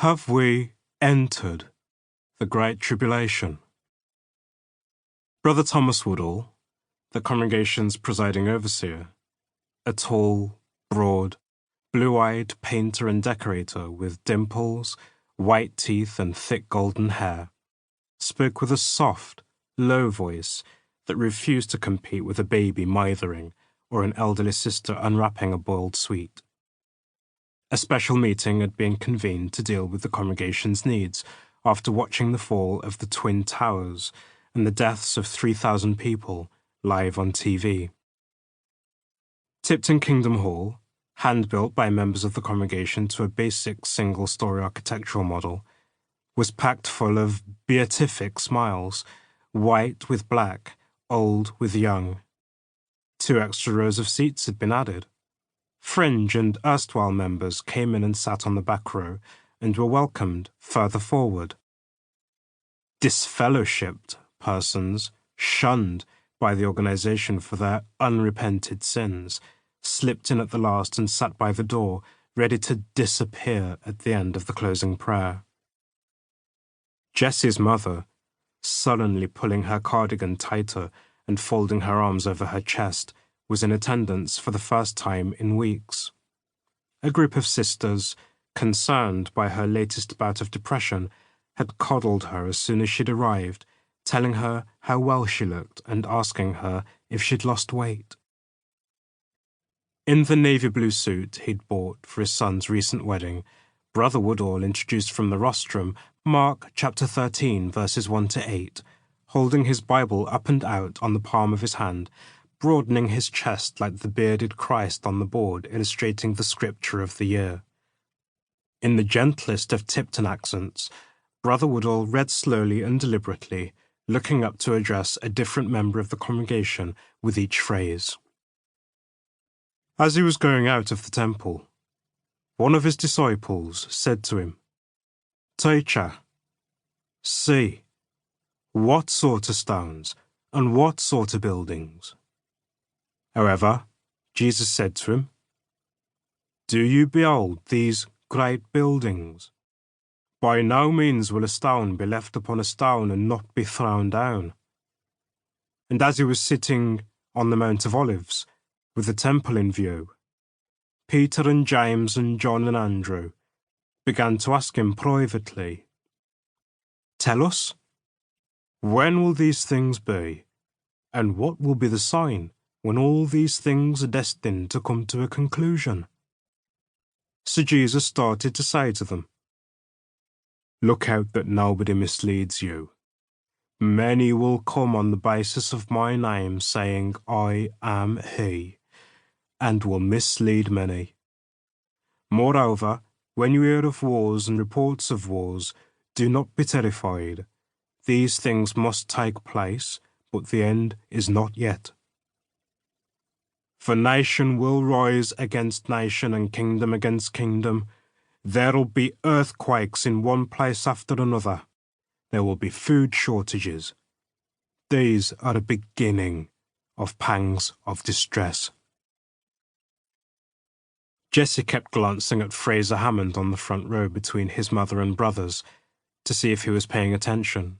Have we entered the Great Tribulation? Brother Thomas Woodall, the congregation's presiding overseer, a tall, broad, blue-eyed painter and decorator with dimples, white teeth and thick golden hair, spoke with a soft, low voice that refused to compete with a baby mithering or an elderly sister unwrapping a boiled sweet. A special meeting had been convened to deal with the congregation's needs after watching the fall of the Twin Towers and the deaths of 3,000 people live on TV. Tipton Kingdom Hall, hand-built by members of the congregation to a basic single-story architectural model, was packed full of beatific smiles, white with black, old with young. 2 extra rows of seats had been added. Fringe and erstwhile members came in and sat on the back row and were welcomed further forward. Disfellowshipped persons, shunned by the organization for their unrepented sins, slipped in at the last and sat by the door, ready to disappear at the end of the closing prayer. Jesse's mother, sullenly pulling her cardigan tighter and folding her arms over her chest, was in attendance for the first time in weeks. A group of sisters, concerned by her latest bout of depression, had coddled her as soon as she'd arrived, telling her how well she looked and asking her if she'd lost weight. In the navy blue suit he'd bought for his son's recent wedding, Brother Woodall introduced from the rostrum Mark chapter 13, verses 1 to 8, holding his Bible up and out on the palm of his hand, broadening his chest like the bearded Christ on the board illustrating the scripture of the year. In the gentlest of Tipton accents, Brother Woodall read slowly and deliberately, looking up to address a different member of the congregation with each phrase. As he was going out of the temple, one of his disciples said to him, "Teacher, see, what sort of stones and what sort of buildings?" However, Jesus said to him, "Do you behold these great buildings? By no means will a stone be left upon a stone and not be thrown down." And as he was sitting on the Mount of Olives, with the temple in view, Peter and James and John and Andrew began to ask him privately, "Tell us, when will these things be, and what will be the sign when all these things are destined to come to a conclusion?" So Jesus started to say to them, "Look out that nobody misleads you. Many will come on the basis of my name, saying, 'I am he,' and will mislead many. Moreover, when you hear of wars and reports of wars, do not be terrified. These things must take place, but the end is not yet. For nation will rise against nation and kingdom against kingdom. There'll be earthquakes in one place after another. There will be food shortages. These are the beginning of pangs of distress." Jesse kept glancing at Fraser Hammond on the front row between his mother and brothers to see if he was paying attention.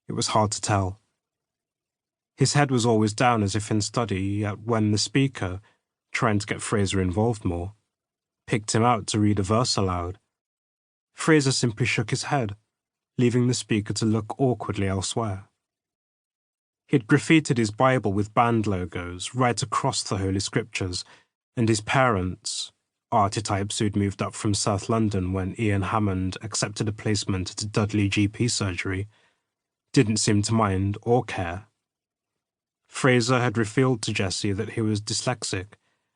It was hard to tell. His head was always down as if in study, yet when the speaker, trying to get Fraser involved more, picked him out to read a verse aloud, Fraser simply shook his head, leaving the speaker to look awkwardly elsewhere. He'd graffitied his Bible with band logos right across the Holy Scriptures, and his parents, archetypes who'd moved up from South London when Ian Hammond accepted a placement at Dudley GP surgery, didn't seem to mind or care. Fraser had revealed to Jesse that he was dyslexic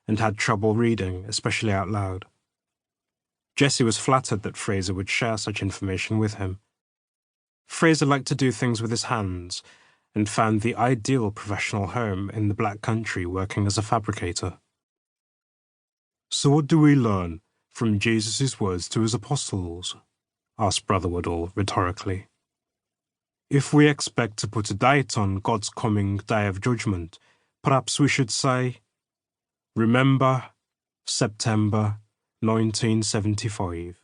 and had trouble reading, especially out loud. Jesse was flattered that Fraser would share such information with him. Fraser liked to do things with his hands and found the ideal professional home in the Black Country working as a fabricator. "So what do we learn from Jesus' words to his apostles?" asked Brother Woodall rhetorically. "If we expect to put a date on God's coming day of judgment, perhaps we should say, 'Remember September 1975.